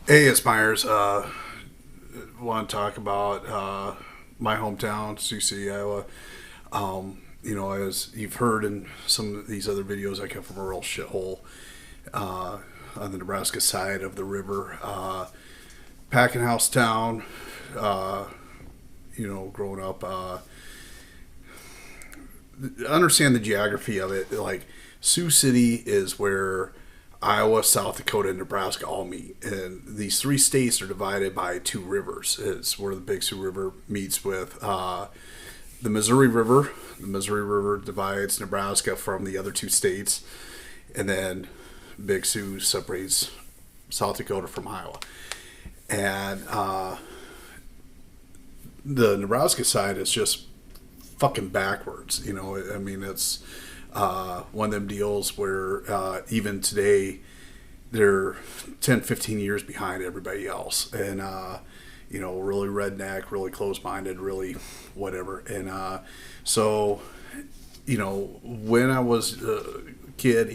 Hey, it's Myers. Want to talk about my hometown, Sioux City, Iowa. As you've heard in some of these other videos, I come from a real shithole on the Nebraska side of the river. Packing house town. Uh, Growing up, understand the geography of it. Like Sioux City is where Iowa, South Dakota, and Nebraska all meet. And these three states are divided by two rivers. It's where the Big Sioux River meets with the Missouri River. The Missouri River divides Nebraska from the other two states. And then Big Sioux separates South Dakota from Iowa. And the Nebraska side is just fucking backwards. I mean, it's one of them deals where even today they're 10, 15 years behind everybody else. And, really redneck, really closed-minded, really whatever. And so, when I was a kid,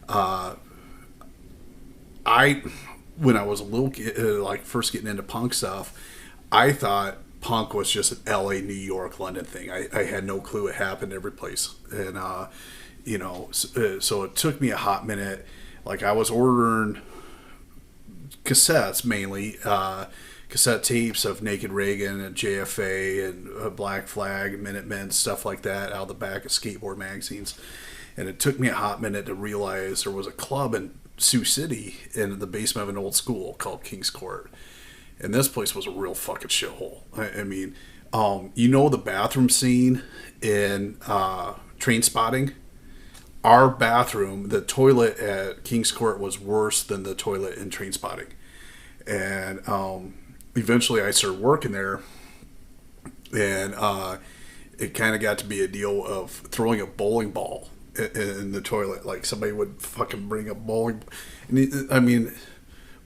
I, when I was a little kid, like first getting into punk stuff, I thought punk was just an LA, New York, London thing. I had no clue it happened every place. And, so it took me a hot minute. Like I was ordering cassettes mainly, cassette tapes of Naked Reagan and JFA and Black Flag and Minutemen, stuff like that out of the back of skateboard magazines. And it took me a hot minute to realize there was a club in Sioux City in the basement of an old school called King's Court. And this place was a real fucking shithole. I mean, the bathroom scene in Train Spotting? Our bathroom, the toilet at King's Court was worse than the toilet in Train Spotting. And eventually I started working there. And it kind of got to be a deal of throwing a bowling ball in the toilet. Like somebody would fucking bring a bowling. I mean,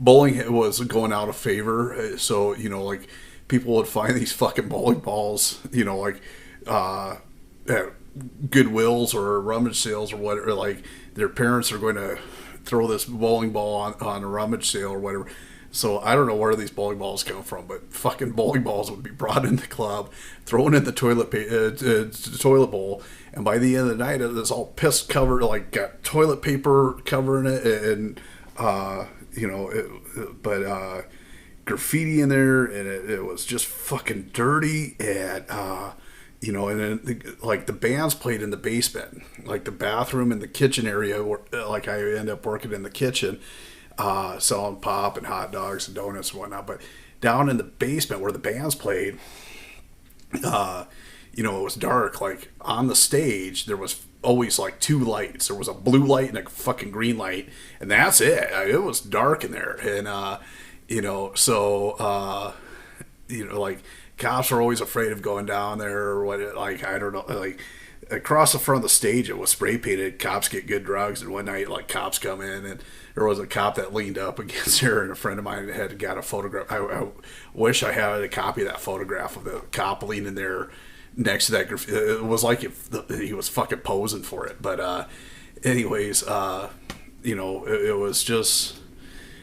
bowling was going out of favor. So, like people would find these fucking bowling balls, at Goodwills or rummage sales or whatever. Like their parents are going to throw this bowling ball on a rummage sale or whatever. So I don't know where these bowling balls come from, but fucking bowling balls would be brought in the club, thrown in the toilet bowl, and by the end of the night, it's all piss covered, like got toilet paper covering it, and graffiti in there, and it was just fucking dirty, and and then like the bands played in the basement, like the bathroom and the kitchen area, where like I ended up working in the kitchen. Selling pop and hot dogs and donuts and whatnot. But down in the basement where the bands played, it was dark. Like on the stage, there was always like two lights. There was a blue light and a fucking green light, and that's it. It was dark in there, and like cops are always afraid of going down there or what. Like I don't know, like. Across the front of the stage, it was spray painted. Cops get good drugs, and one night, like cops come in, and there was a cop that leaned up against her, and a friend of mine had got a photograph. I wish I had a copy of that photograph of the cop leaning there next to that graffiti. It was like if he was fucking posing for it. But anyways, it was just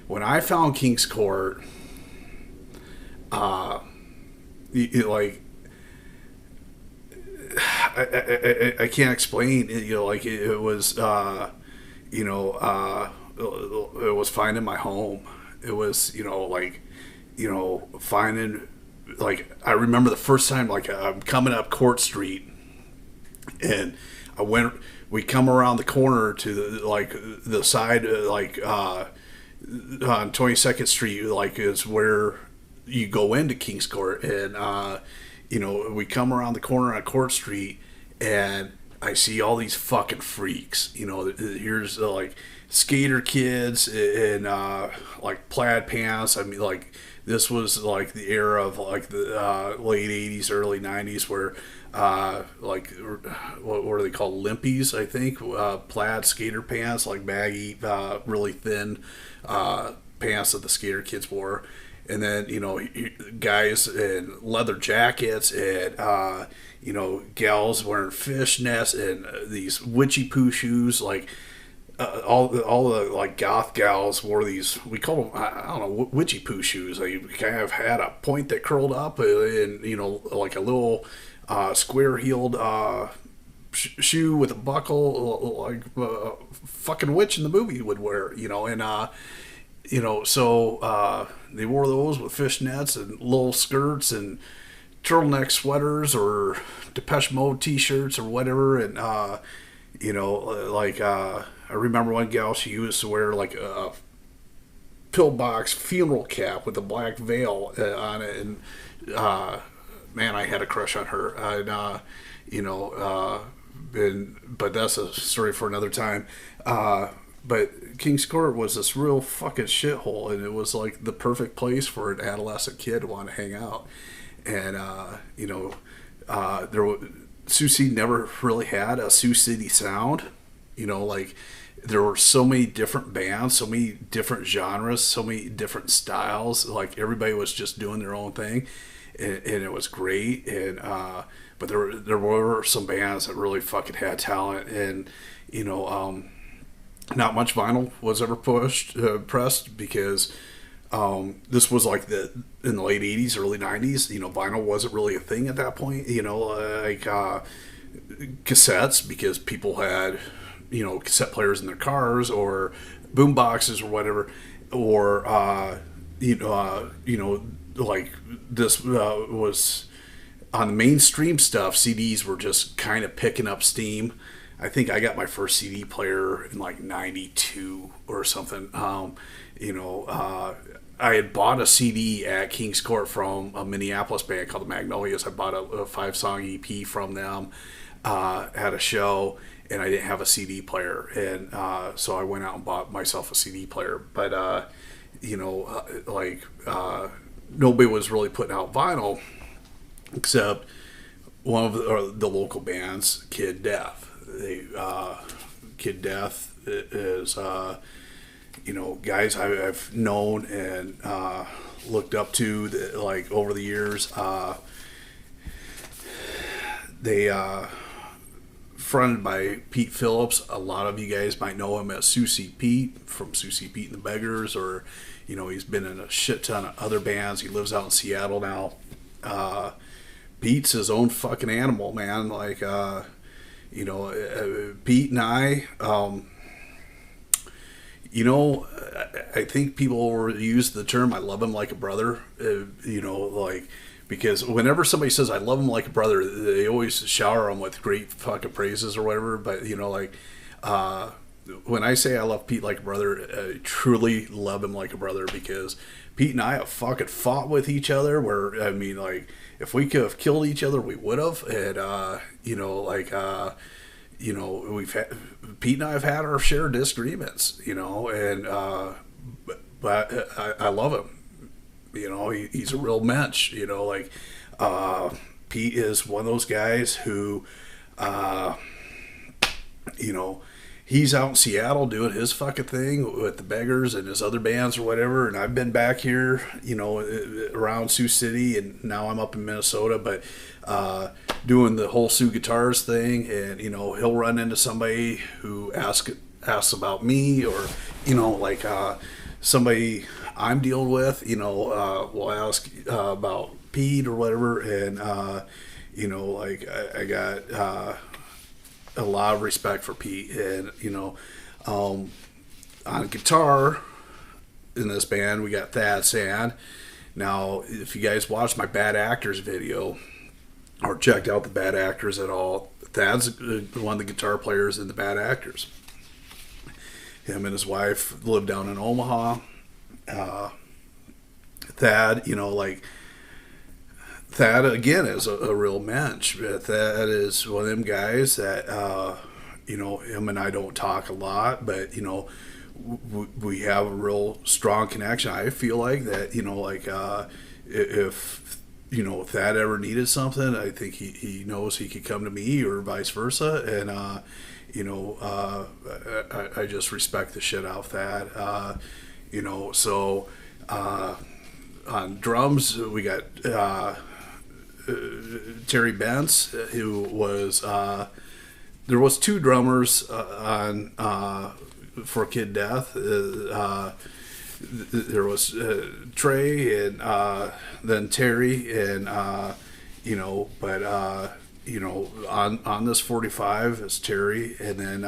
when I found King's Court, like. I can't explain. It was, it was finding my home. It was, finding, like, I remember the first time, like, I'm coming up Court Street, and we come around the corner to the side, on 22nd Street, like, is where you go into King's Court, and, we come around the corner on Court Street, and I see all these fucking freaks. Here's like skater kids in like plaid pants. I mean, like this was like the era of like the late '80s, early '90s, where like what were they called? Limpies, I think. Plaid skater pants, like baggy, really thin pants that the skater kids wore. And then, guys in leather jackets and, gals wearing fishnets and these witchy poo shoes. Like, all the like goth gals wore these. We call them, I don't know, witchy poo shoes. They kind of had a point that curled up, and like a little square heeled shoe with a buckle, like fucking witch in the movie would wear. So they wore those with fishnets and little skirts and turtleneck sweaters or Depeche Mode T-shirts or whatever, and I remember one gal, she used to wear like a pillbox funeral cap with a black veil on it, and man, I had a crush on her. And but that's a story for another time. But King's Court was this real fucking shithole, and it was like the perfect place for an adolescent kid to want to hang out. And Sioux City never really had a Sioux City sound. Like there were so many different bands, so many different genres, so many different styles. Like everybody was just doing their own thing, and it was great. And but there were some bands that really fucking had talent, and not much vinyl was ever pressed because this was like in the late 80s, early 90s. Vinyl wasn't really a thing at that point. Cassettes, because people had cassette players in their cars or boom boxes or whatever, or like this was on the mainstream stuff. CDs were just kind of picking up steam. I think I got my first CD player in like '92 or something. I had bought a CD at King's Court from a Minneapolis band called the Magnolias. I bought a 5-song EP from them at a show, and I didn't have a CD player, and so I went out and bought myself a CD player. But nobody was really putting out vinyl except one of the local bands, Kid Death. Kid Death is guys I've known and looked up to like over the years. They fronted by Pete Phillips. A lot of you guys might know him as Susie Pete from Susie Pete and the Beggars, or he's been in a shit ton of other bands. He lives out in Seattle now. Pete's his own fucking animal, man. Like Pete and I, I think people use the term "I love him like a brother," because whenever somebody says "I love him like a brother," they always shower him with great fucking praises or whatever. But when I say I love Pete like a brother, I truly love him like a brother, because Pete and I have fucking fought with each other. Where if we could have killed each other, we would have. And we've had, Pete and I have had our share of disagreements, and but I love him. He's a real mensch. Pete is one of those guys who, he's out in Seattle doing his fucking thing with the Beggars and his other bands or whatever, and I've been back here, around Sioux City, and now I'm up in Minnesota, but doing the whole Sioux Guitars thing, and he'll run into somebody who asks about me, or somebody I'm dealing with, will ask about Pete or whatever, and I got a lot of respect for Pete. And on guitar in this band we got Thad Sand. Now if you guys watched my Bad Actors video or checked out the Bad Actors at all, Thad's one of the guitar players in the Bad Actors. Him and his wife live down in Omaha. Thad, Thad again is a real mensch. Thad is one of them guys that him and I don't talk a lot, but we have a real strong connection. I feel like that, if Thad ever needed something, I think he knows he could come to me, or vice versa. And I just respect the shit out of Thad. So on drums we got Terry Bentz, who was there was two drummers on for Kid Death. There was Trey and then Terry and on this 45 is Terry, and then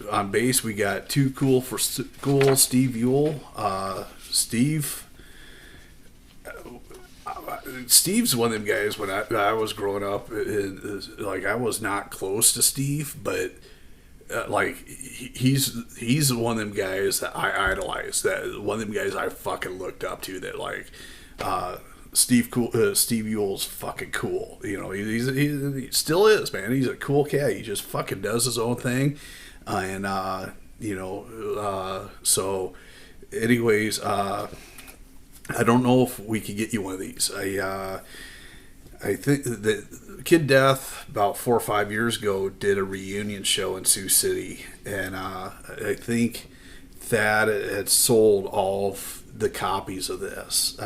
on bass we got Too Cool for School, Steve Ewell. Steve's one of them guys. When I was growing up, I was not close to Steve, but he's one of them guys that I idolize. That one of them guys I fucking looked up to. That Steve Ewell's fucking cool. He still is, man. He's a cool cat. He just fucking does his own thing, So, anyways, I don't know if we could get you one of these. I think that Kid Death about 4 or 5 years ago did a reunion show in Sioux City, and I think Thad had sold all of the copies of this.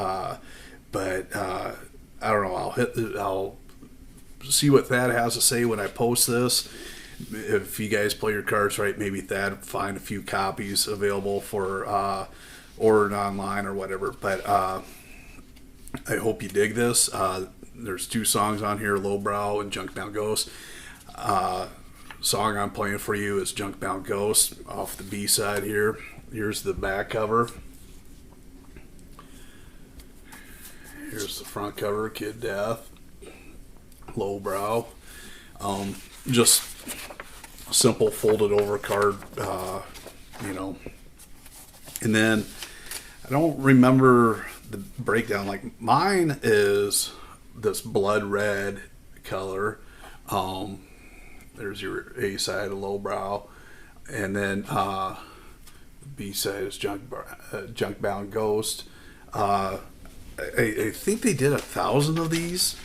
But I don't know. I'll see what Thad has to say when I post this. If you guys play your cards right, maybe Thad find a few copies available for ordering online or whatever. But I hope you dig this. There's 2 songs on here, Lowbrow and Junkbound Ghost. Song I'm playing for you is Junkbound Ghost off the B side here. Here's the back cover. Here's the front cover, Kid Death, Lowbrow. Just simple folded over card, And then I don't remember the breakdown. Like mine is this blood red color. There's your A side of Lowbrow, and then B side is Junkbound Ghost. I think they did 1,000 of these,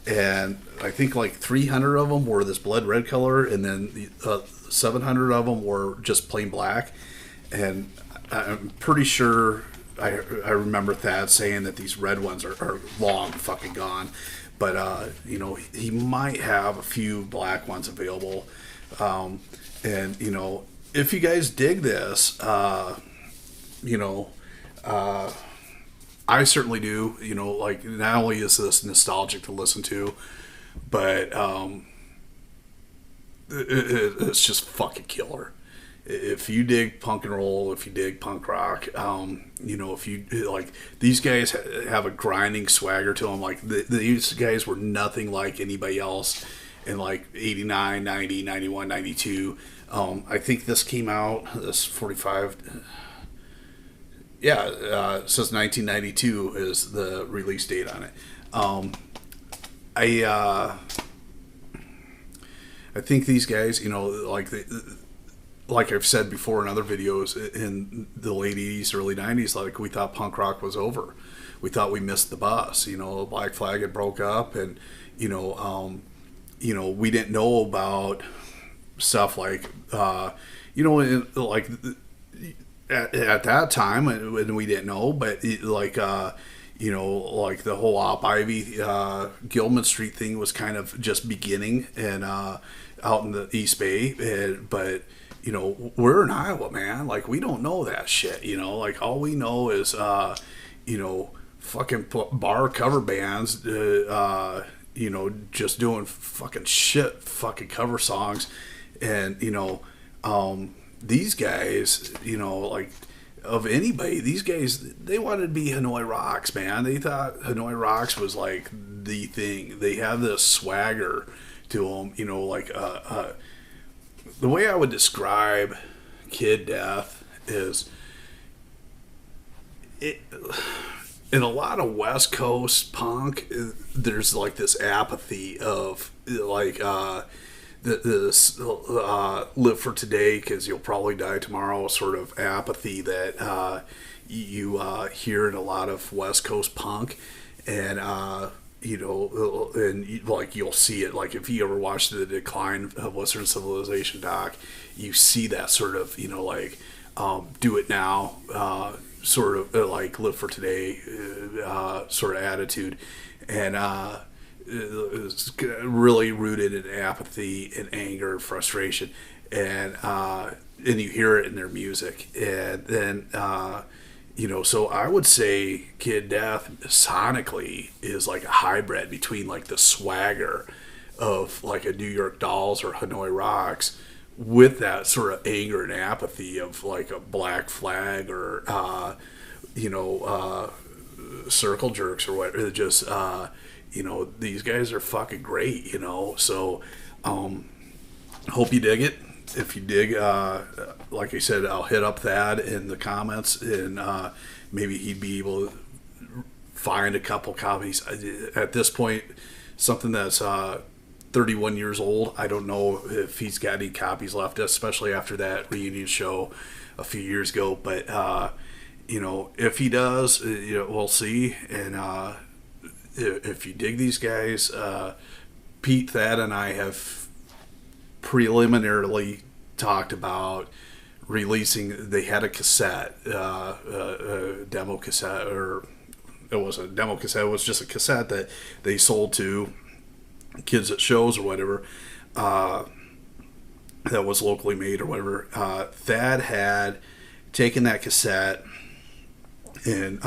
and I think like 300 of them were this blood red color, and then 700 of them were just plain black. And I'm pretty sure I remember Thad saying that these red ones are long fucking gone, but he might have a few black ones available. And if you guys dig this, I certainly do. Not only is this nostalgic to listen to, but it's just fucking killer. If you dig punk and roll, if you dig punk rock, if you like, these guys have a grinding swagger to them. Like these guys were nothing like anybody else in like 89, 90, 91, 92. I think this came out, this 45. Yeah, it says 1992 is the release date on it. I think these guys, like I've said before in other videos, in the late 80s, early 90s, like we thought punk rock was over. We thought we missed the bus. Black Flag had broke up, and we didn't know about stuff like at that time, and we didn't know, but like the whole Op Ivy Gilman Street thing was kind of just beginning, and out in the East Bay, but we're in Iowa, man. Like, we don't know that shit. Like, all we know is fucking bar cover bands, just doing fucking shit, fucking cover songs, and these guys, of anybody, these guys, they wanted to be Hanoi Rocks, man. They thought Hanoi Rocks was like the thing. They have this swagger to them, the way I would describe Kid Death is in a lot of West Coast punk, there's like this apathy of this live for today because you'll probably die tomorrow sort of apathy that you hear in a lot of West Coast punk, and you'll see it, like if you ever watched the Decline of Western Civilization doc, you see that sort of do it now, sort of like live for today sort of attitude, and it's really rooted in apathy and anger and frustration. and you hear it in their music. And then so I would say Kid Death sonically is like a hybrid between like the swagger of like a New York Dolls or Hanoi Rocks with that sort of anger and apathy of like a Black Flag or Circle Jerks or what. Just these guys are fucking great. So hope you dig it. If you dig, like I said, I'll hit up Thad in the comments, and maybe he'd be able to find a couple copies. At this point, something that's 31 years old, I don't know if he's got any copies left, especially after that reunion show a few years ago. But if he does, we'll see. And if you dig these guys, Pete, Thad, and I have preliminarily talked about releasing. They had a cassette, a demo cassette, or it wasn't a demo cassette, it was just a cassette that they sold to kids at shows or whatever, that was locally made or whatever. Thad had taken that cassette and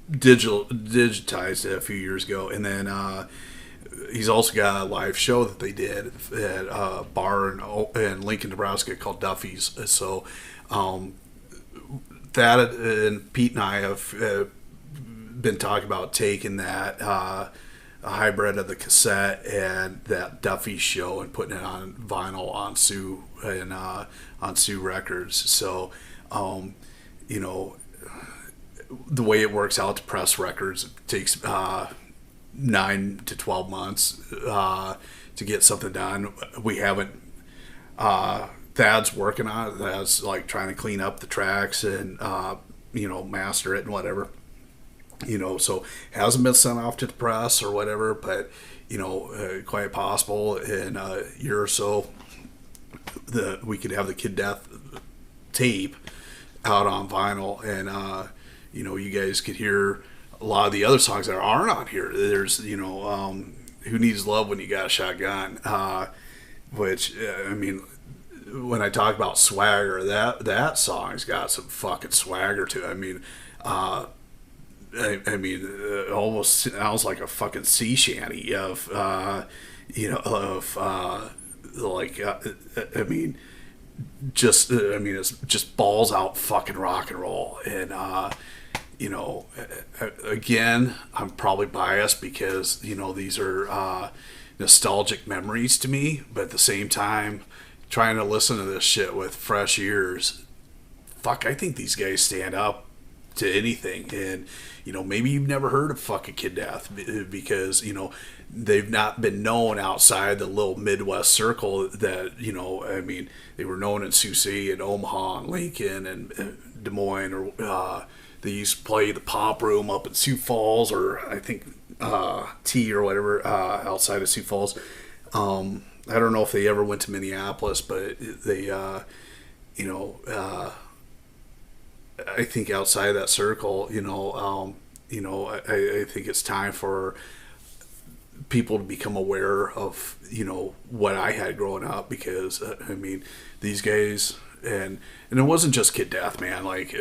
digitized it a few years ago, and then he's also got a live show that they did at a bar in Lincoln, Nebraska called Duffy's. So that and Pete and I have been talking about taking that a hybrid of the cassette and that Duffy's show and putting it on vinyl on Sioux and on Sioux Records. So the way it works out to press records, it takes 9 to 12 months to get something done. We haven't. Thad's working on it. Thad's like trying to clean up the tracks and master it and whatever. So hasn't been sent off to the press or whatever, but quite possible in a year or so that we could have the Kid Death tape out on vinyl, and you guys could hear a lot of the other songs that aren't on here. There's Who Needs Love When You Got a Shotgun, which when I talk about swagger, that song's got some fucking swagger to it. It almost sounds like a fucking sea shanty of it's just balls out fucking rock and roll. And again, I'm probably biased because these are nostalgic memories to me, but at the same time, trying to listen to this shit with fresh ears, fuck, I think these guys stand up to anything. And maybe you've never heard of fucking Kid Death because they've not been known outside the little Midwest circle that they were known in Sioux and Omaha and Lincoln and Des Moines, or they used to play the Pop Room up in Sioux Falls, or I think T or whatever outside of Sioux Falls. I don't know if they ever went to Minneapolis, but they I think outside of that circle, I think it's time for people to become aware of, what I had growing up, because, these guys, and it wasn't just Kid Death, man. Like,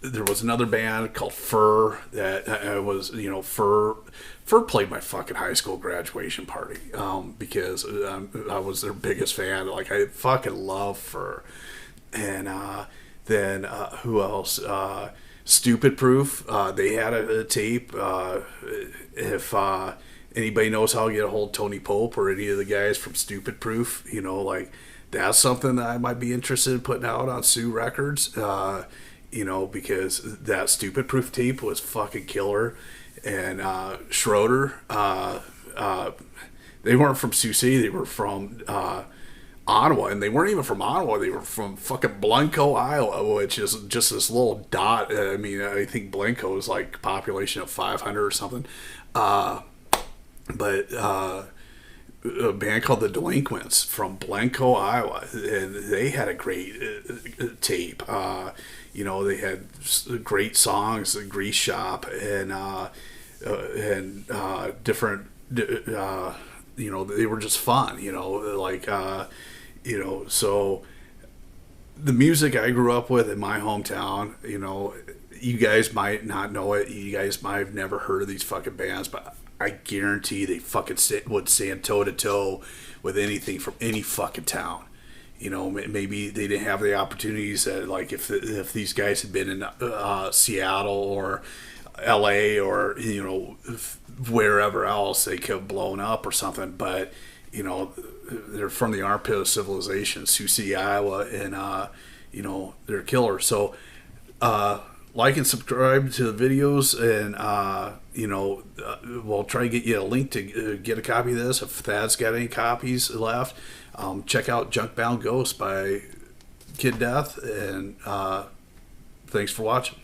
there was another band called Fur that was, Fur played my fucking high school graduation party, because I was their biggest fan. Like, I fucking love Fur. And, then who else? Stupid Proof. They had a tape. If anybody knows how to get a hold of Tony Pope or any of the guys from Stupid Proof, that's something that I might be interested in putting out on Sioux Records. Because that Stupid Proof tape was fucking killer. And Schroeder, they weren't from Sioux City. They were from Ottawa, and they weren't even from Ottawa. They were from fucking Blanco, Iowa, which is just this little dot. I think Blanco is like population of 500 or something. But a band called The Delinquents from Blanco, Iowa, and they had a great tape. They had great songs, The Grease Shop, and different. They were just fun. So the music I grew up with in my hometown, you guys might not know it. You guys might have never heard of these fucking bands, but I guarantee they fucking would stand toe to toe with anything from any fucking town. Maybe they didn't have the opportunities that, like, if these guys had been in Seattle or L.A. or wherever else, they could have blown up or something. But they're from the armpit of civilization, Sioux City, Iowa, and they're killers. So like and subscribe to the videos, and we'll try to get you a link to get a copy of this if Thad's got any copies left. Check out Junkbound Ghost by Kid Death, and thanks for watching.